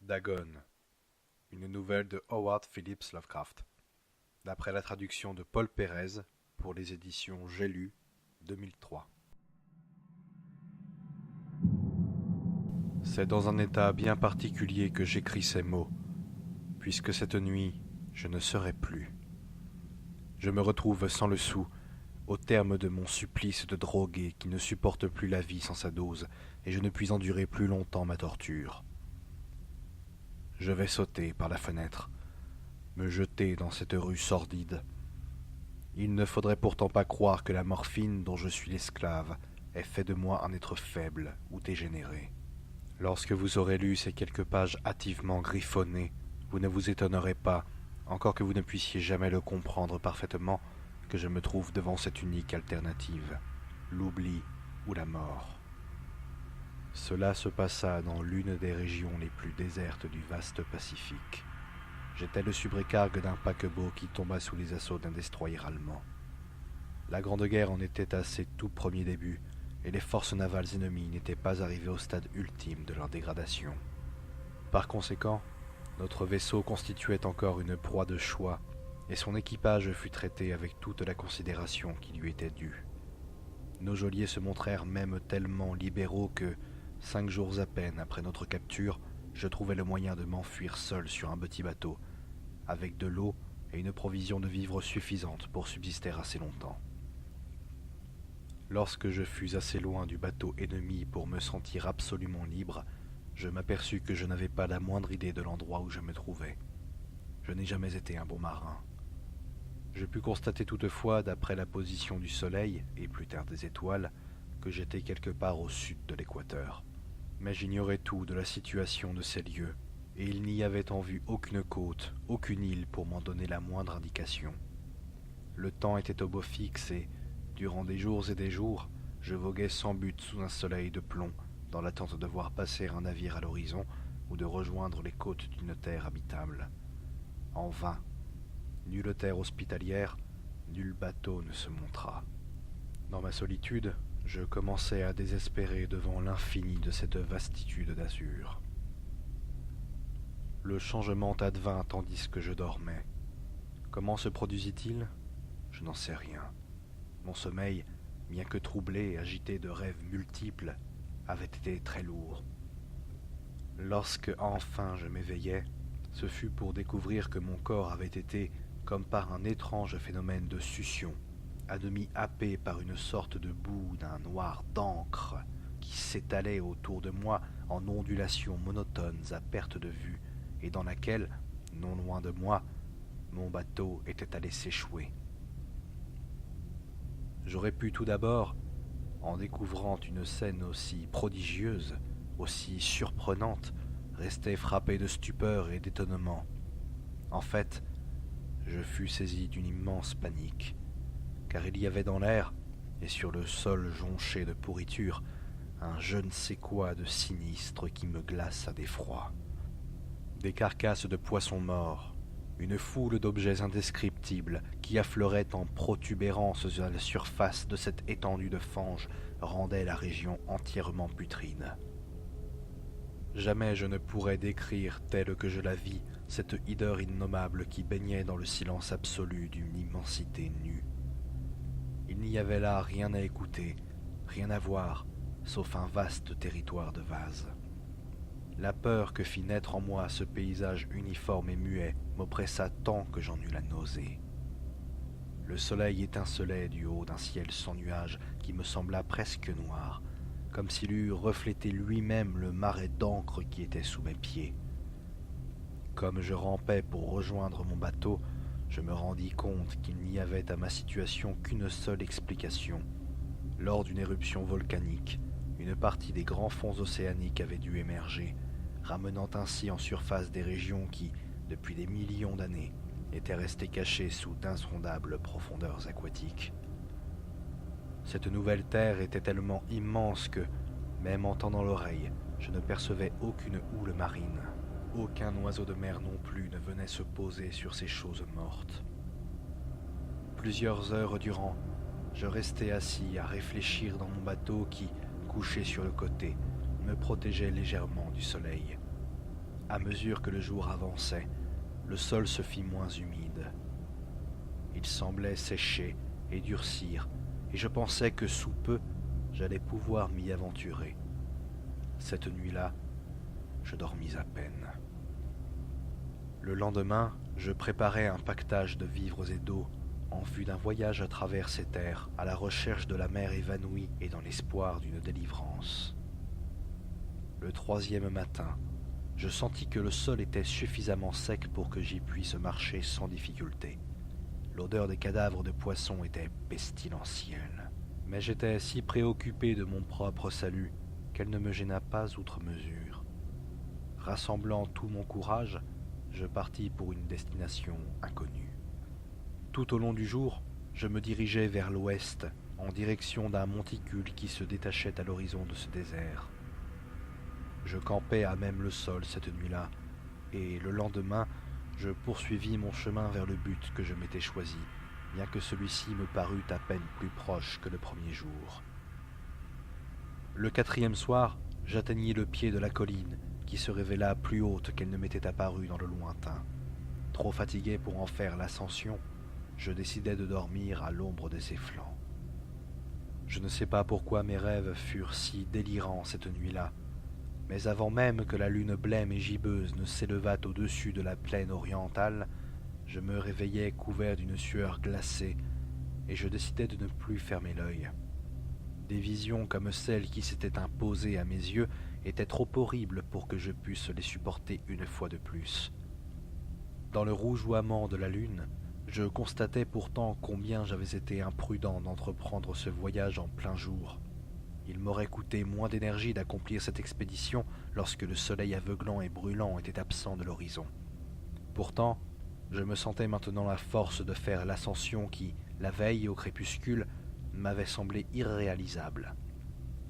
Dagon, une nouvelle de Howard Phillips Lovecraft, d'après la traduction de Paul Pérez pour les éditions J'ai lu, 2003. C'est dans un état bien particulier que j'écris ces mots, puisque cette nuit, je ne serai plus. Je me retrouve sans le sou, au terme de mon supplice de drogué qui ne supporte plus la vie sans sa dose, et je ne puis endurer plus longtemps ma torture. Je vais sauter par la fenêtre, me jeter dans cette rue sordide. Il ne faudrait pourtant pas croire que la morphine dont je suis l'esclave ait fait de moi un être faible ou dégénéré. Lorsque vous aurez lu ces quelques pages hâtivement griffonnées, vous ne vous étonnerez pas, encore que vous ne puissiez jamais le comprendre parfaitement, que je me trouve devant cette unique alternative, l'oubli ou la mort. Cela se passa dans l'une des régions les plus désertes du vaste Pacifique. J'étais le subrécargue d'un paquebot qui tomba sous les assauts d'un destroyer allemand. La Grande Guerre en était à ses tout premiers débuts, et les forces navales ennemies n'étaient pas arrivées au stade ultime de leur dégradation. Par conséquent, notre vaisseau constituait encore une proie de choix, et son équipage fut traité avec toute la considération qui lui était due. Nos geôliers se montrèrent même tellement libéraux que, 5 jours à peine après notre capture, je trouvai le moyen de m'enfuir seul sur un petit bateau, avec de l'eau et une provision de vivres suffisante pour subsister assez longtemps. Lorsque je fus assez loin du bateau ennemi pour me sentir absolument libre, je m'aperçus que je n'avais pas la moindre idée de l'endroit où je me trouvais. Je n'ai jamais été un bon marin. Je pus constater toutefois, d'après la position du soleil, et plus tard des étoiles, que j'étais quelque part au sud de l'équateur. Mais j'ignorais tout de la situation de ces lieux, et il n'y avait en vue aucune côte, aucune île pour m'en donner la moindre indication. Le temps était au beau fixe et, durant des jours et des jours, je voguais sans but sous un soleil de plomb, dans l'attente de voir passer un navire à l'horizon ou de rejoindre les côtes d'une terre habitable. En vain. Nulle terre hospitalière, nul bateau ne se montra. Dans ma solitude, je commençais à désespérer devant l'infini de cette vastitude d'azur. Le changement advint tandis que je dormais. Comment se produisit-il ? Je n'en sais rien. Mon sommeil, bien que troublé et agité de rêves multiples, avait été très lourd. Lorsque enfin je m'éveillai, ce fut pour découvrir que mon corps avait été, comme par un étrange phénomène de succion, à demi happé par une sorte de boue d'un noir d'encre qui s'étalait autour de moi en ondulations monotones à perte de vue et dans laquelle, non loin de moi, mon bateau était allé s'échouer. J'aurais pu tout d'abord, en découvrant une scène aussi prodigieuse, aussi surprenante, rester frappé de stupeur et d'étonnement. En fait, je fus saisi d'une immense panique, car il y avait dans l'air, et sur le sol jonché de pourriture, un je ne sais quoi de sinistre qui me glaça d'effroi. Des carcasses de poissons morts, une foule d'objets indescriptibles qui affleuraient en protubérances à la surface de cette étendue de fange rendaient la région entièrement putride. Jamais je ne pourrais décrire, telle que je la vis, cette hideur innommable qui baignait dans le silence absolu d'une immensité nue. Il n'y avait là rien à écouter, rien à voir, sauf un vaste territoire de vase. La peur que fit naître en moi ce paysage uniforme et muet m'oppressa tant que j'en eus la nausée. Le soleil étincelait du haut d'un ciel sans nuages qui me sembla presque noir, comme s'il eût reflété lui-même le marais d'encre qui était sous mes pieds. Comme je rampais pour rejoindre mon bateau, je me rendis compte qu'il n'y avait à ma situation qu'une seule explication. Lors d'une éruption volcanique, une partie des grands fonds océaniques avait dû émerger, ramenant ainsi en surface des régions qui, depuis des millions d'années, étaient restées cachées sous d'insondables profondeurs aquatiques. Cette nouvelle terre était tellement immense que, même en tendant l'oreille, je ne percevais aucune houle marine. Aucun oiseau de mer non plus ne venait se poser sur ces choses mortes. Plusieurs heures durant, je restai assis à réfléchir dans mon bateau qui, couché sur le côté, me protégeait légèrement du soleil. À mesure que le jour avançait, le sol se fit moins humide. Il semblait sécher et durcir, et je pensais que sous peu, j'allais pouvoir m'y aventurer. Cette nuit-là, je dormis à peine. Le lendemain, je préparais un pactage de vivres et d'eau en vue d'un voyage à travers ces terres, à la recherche de la mer évanouie et dans l'espoir d'une délivrance. Le 3e matin, je sentis que le sol était suffisamment sec pour que j'y puisse marcher sans difficulté. L'odeur des cadavres de poissons était pestilentielle, mais j'étais si préoccupé de mon propre salut qu'elle ne me gêna pas outre mesure. Rassemblant tout mon courage, je partis pour une destination inconnue. Tout au long du jour, je me dirigeais vers l'ouest, en direction d'un monticule qui se détachait à l'horizon de ce désert. Je campais à même le sol cette nuit-là, et le lendemain, je poursuivis mon chemin vers le but que je m'étais choisi, bien que celui-ci me parût à peine plus proche que le premier jour. Le 4e soir, j'atteignis le pied de la colline, qui se révéla plus haute qu'elle ne m'était apparue dans le lointain. Trop fatigué pour en faire l'ascension, je décidai de dormir à l'ombre de ses flancs. Je ne sais pas pourquoi mes rêves furent si délirants cette nuit-là, mais avant même que la lune blême et gibbeuse ne s'élevât au-dessus de la plaine orientale, je me réveillai couvert d'une sueur glacée, et je décidai de ne plus fermer l'œil. Des visions comme celles qui s'étaient imposées à mes yeux étaient trop horribles pour que je puisse les supporter une fois de plus. Dans le rougeoiement de la lune, je constatais pourtant combien j'avais été imprudent d'entreprendre ce voyage en plein jour. Il m'aurait coûté moins d'énergie d'accomplir cette expédition lorsque le soleil aveuglant et brûlant était absent de l'horizon. Pourtant, je me sentais maintenant la force de faire l'ascension qui, la veille au crépuscule, m'avait semblé irréalisable.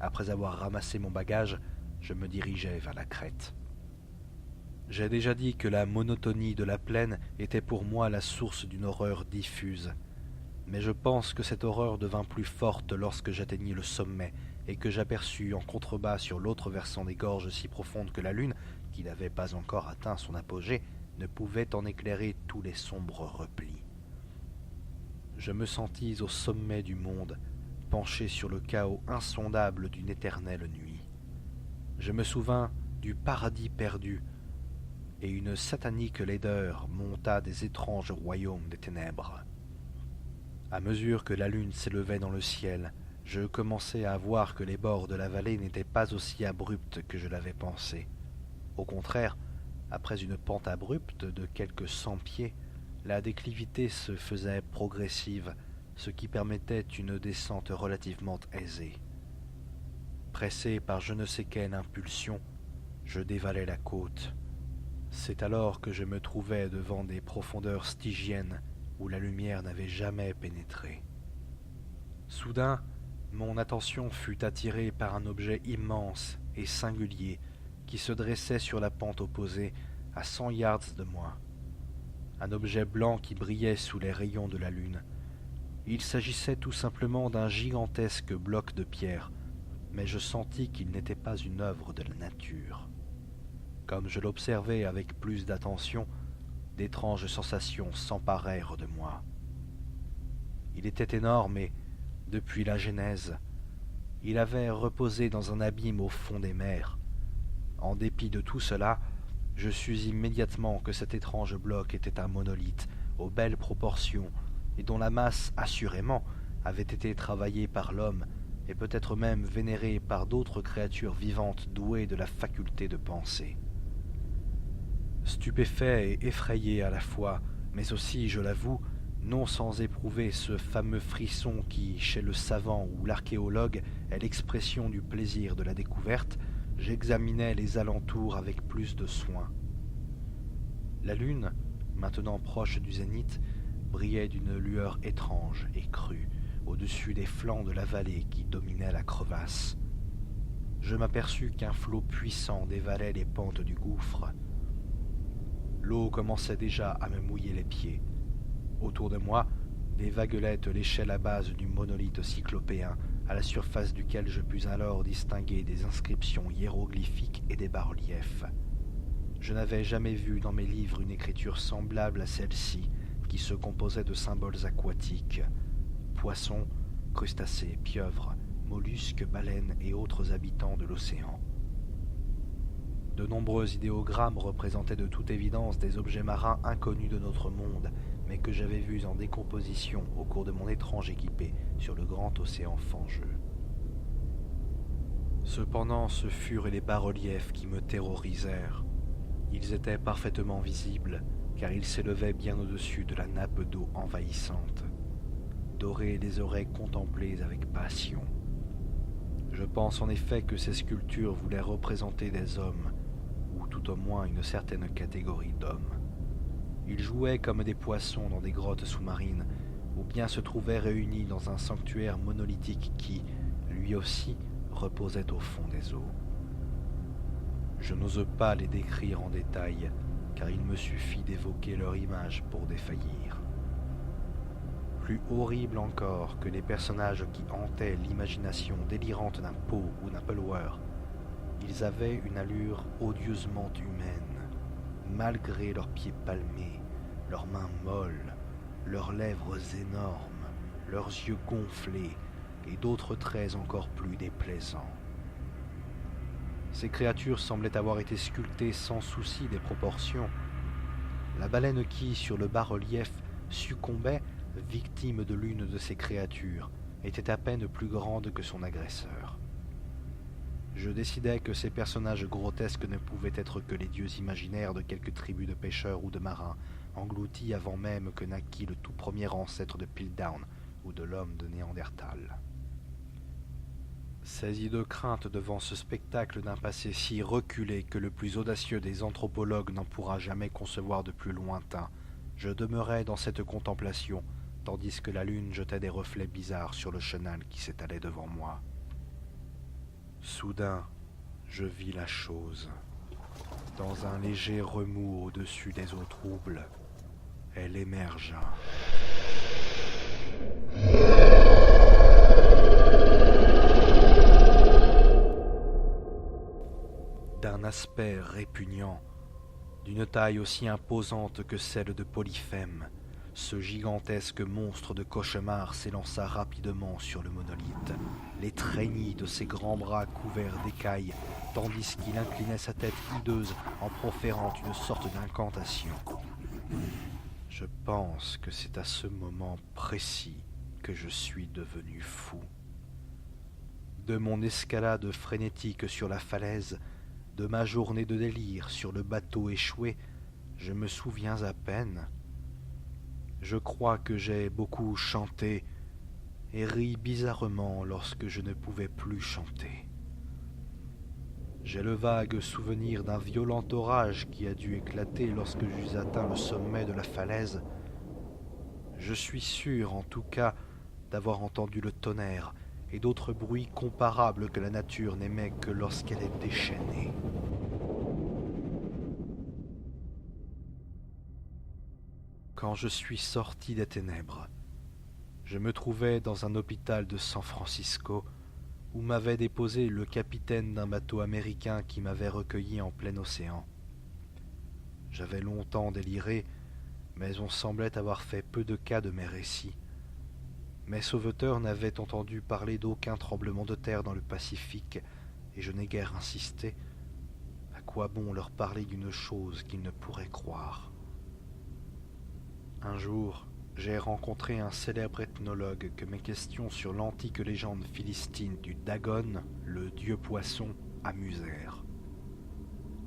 Après avoir ramassé mon bagage, je me dirigeais vers la crête. J'ai déjà dit que la monotonie de la plaine était pour moi la source d'une horreur diffuse, mais je pense que cette horreur devint plus forte lorsque j'atteignis le sommet et que j'aperçus en contrebas sur l'autre versant des gorges si profondes que la lune, qui n'avait pas encore atteint son apogée, ne pouvait en éclairer tous les sombres replis. Je me sentis au sommet du monde, penché sur le chaos insondable d'une éternelle nuit. Je me souvins du paradis perdu, et une satanique laideur monta des étranges royaumes des ténèbres. À mesure que la lune s'élevait dans le ciel, je commençais à voir que les bords de la vallée n'étaient pas aussi abrupts que je l'avais pensé. Au contraire, après une pente abrupte de quelques 100 pieds, la déclivité se faisait progressive, ce qui permettait une descente relativement aisée. Pressé par je ne sais quelle impulsion, je dévalai la côte. C'est alors que je me trouvais devant des profondeurs stygiennes où la lumière n'avait jamais pénétré. Soudain, mon attention fut attirée par un objet immense et singulier qui se dressait sur la pente opposée à 100 yards de moi. Un objet blanc qui brillait sous les rayons de la lune. Il s'agissait tout simplement d'un gigantesque bloc de pierre, mais je sentis qu'il n'était pas une œuvre de la nature. Comme je l'observais avec plus d'attention, d'étranges sensations s'emparèrent de moi. Il était énorme et, depuis la Genèse, il avait reposé dans un abîme au fond des mers. En dépit de tout cela, je sus immédiatement que cet étrange bloc était un monolithe aux belles proportions et dont la masse, assurément, avait été travaillée par l'homme et peut-être même vénérée par d'autres créatures vivantes douées de la faculté de penser. Stupéfait et effrayé à la fois, mais aussi, je l'avoue, non sans éprouver ce fameux frisson qui, chez le savant ou l'archéologue, est l'expression du plaisir de la découverte, j'examinais les alentours avec plus de soin. La lune, maintenant proche du zénith, brillait d'une lueur étrange et crue au-dessus des flancs de la vallée qui dominait la crevasse. Je m'aperçus qu'un flot puissant dévalait les pentes du gouffre. L'eau commençait déjà à me mouiller les pieds. Autour de moi, des vaguelettes léchaient la base du monolithe cyclopéen, à la surface duquel je pus alors distinguer des inscriptions hiéroglyphiques et des bas-reliefs. Je n'avais jamais vu dans mes livres une écriture semblable à celle-ci, qui se composait de symboles aquatiques, poissons, crustacés, pieuvres, mollusques, baleines et autres habitants de l'océan. De nombreux idéogrammes représentaient de toute évidence des objets marins inconnus de notre monde, mais que j'avais vus en décomposition au cours de mon étrange équipée sur le grand océan fangeux. Cependant, ce furent les bas-reliefs qui me terrorisèrent. Ils étaient parfaitement visibles, car ils s'élevaient bien au-dessus de la nappe d'eau envahissante. Doré les aurais contemplés avec passion. Je pense en effet que ces sculptures voulaient représenter des hommes, ou tout au moins une certaine catégorie d'hommes. Ils jouaient comme des poissons dans des grottes sous-marines, ou bien se trouvaient réunis dans un sanctuaire monolithique qui, lui aussi, reposait au fond des eaux. Je n'ose pas les décrire en détail, car il me suffit d'évoquer leur image pour défaillir. Plus horrible encore que les personnages qui hantaient l'imagination délirante d'un Poe ou d'un Bulwer, ils avaient une allure odieusement humaine, malgré leurs pieds palmés, leurs mains molles, leurs lèvres énormes, leurs yeux gonflés et d'autres traits encore plus déplaisants. Ces créatures semblaient avoir été sculptées sans souci des proportions. La baleine qui, sur le bas-relief, succombait, victime de l'une de ces créatures, était à peine plus grande que son agresseur. Je décidai que ces personnages grotesques ne pouvaient être que les dieux imaginaires de quelque tribu de pêcheurs ou de marins, engloutis avant même que naquît le tout premier ancêtre de Piltdown ou de l'homme de Néandertal. Saisi de crainte devant ce spectacle d'un passé si reculé que le plus audacieux des anthropologues n'en pourra jamais concevoir de plus lointain, je demeurai dans cette contemplation, tandis que la lune jetait des reflets bizarres sur le chenal qui s'étalait devant moi. Soudain, je vis la chose. Dans un léger remous au-dessus des eaux troubles, elle émergea. D'un aspect répugnant, d'une taille aussi imposante que celle de Polyphème, ce gigantesque monstre de cauchemar s'élança rapidement sur le monolithe, l'étreignit de ses grands bras couverts d'écailles, tandis qu'il inclinait sa tête hideuse en proférant une sorte d'incantation. Je pense que c'est à ce moment précis que je suis devenu fou. De mon escalade frénétique sur la falaise, de ma journée de délire sur le bateau échoué, je me souviens à peine. Je crois que j'ai beaucoup chanté et ri bizarrement lorsque je ne pouvais plus chanter. J'ai le vague souvenir d'un violent orage qui a dû éclater lorsque j'eus atteint le sommet de la falaise. Je suis sûr, en tout cas, d'avoir entendu le tonnerre et d'autres bruits comparables que la nature n'émet que lorsqu'elle est déchaînée. Quand je suis sorti des ténèbres, je me trouvais dans un hôpital de San Francisco où m'avait déposé le capitaine d'un bateau américain qui m'avait recueilli en plein océan. J'avais longtemps déliré, mais on semblait avoir fait peu de cas de mes récits. Mes sauveteurs n'avaient entendu parler d'aucun tremblement de terre dans le Pacifique, et je n'ai guère insisté. À quoi bon leur parler d'une chose qu'ils ne pourraient croire? Un jour, j'ai rencontré un célèbre ethnologue que mes questions sur l'antique légende philistine du Dagon, le dieu poisson, amusèrent.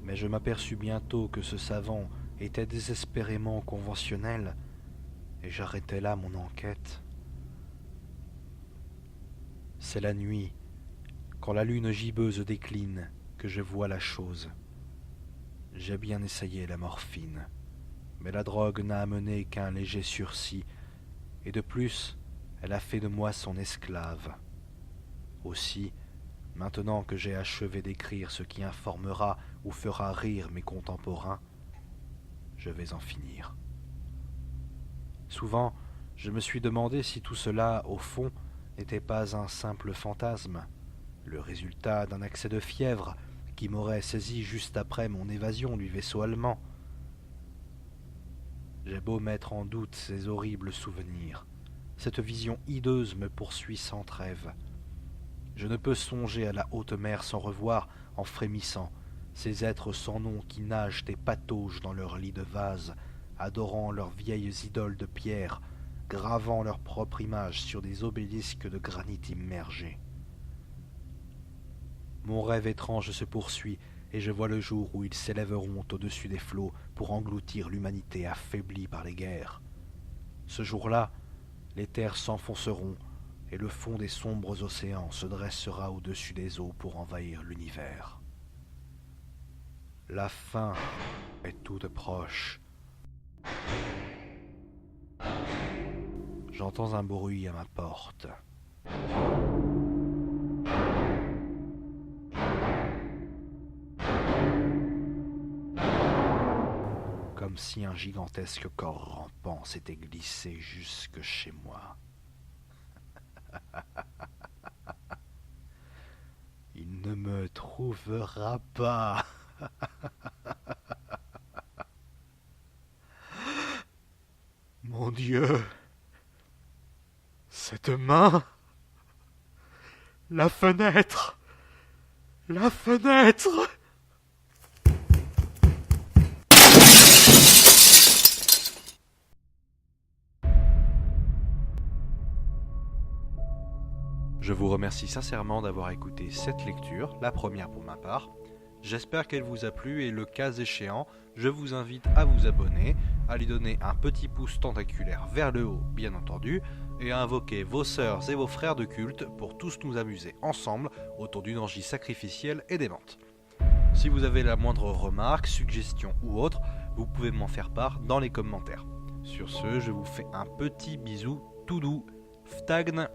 Mais je m'aperçus bientôt que ce savant était désespérément conventionnel, et j'arrêtai là mon enquête. C'est la nuit, quand la lune gibbeuse décline, que je vois la chose. J'ai bien essayé la morphine, mais la drogue n'a amené qu'un léger sursis, et de plus, elle a fait de moi son esclave. Aussi, maintenant que j'ai achevé d'écrire ce qui informera ou fera rire mes contemporains, je vais en finir. Souvent, je me suis demandé si tout cela, au fond, n'était pas un simple fantasme, le résultat d'un accès de fièvre qui m'aurait saisi juste après mon évasion du vaisseau allemand. J'ai beau mettre en doute ces horribles souvenirs, cette vision hideuse me poursuit sans trêve. Je ne peux songer à la haute mer sans revoir, en frémissant, ces êtres sans nom qui nagent et pataugent dans leurs lits de vase, adorant leurs vieilles idoles de pierre, gravant leur propre image sur des obélisques de granit immergé. Mon rêve étrange se poursuit, et je vois le jour où ils s'élèveront au-dessus des flots pour engloutir l'humanité affaiblie par les guerres. Ce jour-là, les terres s'enfonceront, et le fond des sombres océans se dressera au-dessus des eaux pour envahir l'univers. La fin est toute proche. J'entends un bruit à ma porte. Comme si un gigantesque corps rampant s'était glissé jusque chez moi. Il ne me trouvera pas. Mon Dieu, cette main, la fenêtre, la fenêtre. Je vous remercie sincèrement d'avoir écouté cette lecture, la première pour ma part. J'espère qu'elle vous a plu et le cas échéant, je vous invite à vous abonner, à lui donner un petit pouce tentaculaire vers le haut bien entendu, et à invoquer vos sœurs et vos frères de culte pour tous nous amuser ensemble autour d'une orgie sacrificielle et démente. Si vous avez la moindre remarque, suggestion ou autre, vous pouvez m'en faire part dans les commentaires. Sur ce, je vous fais un petit bisou tout doux. Ftagn.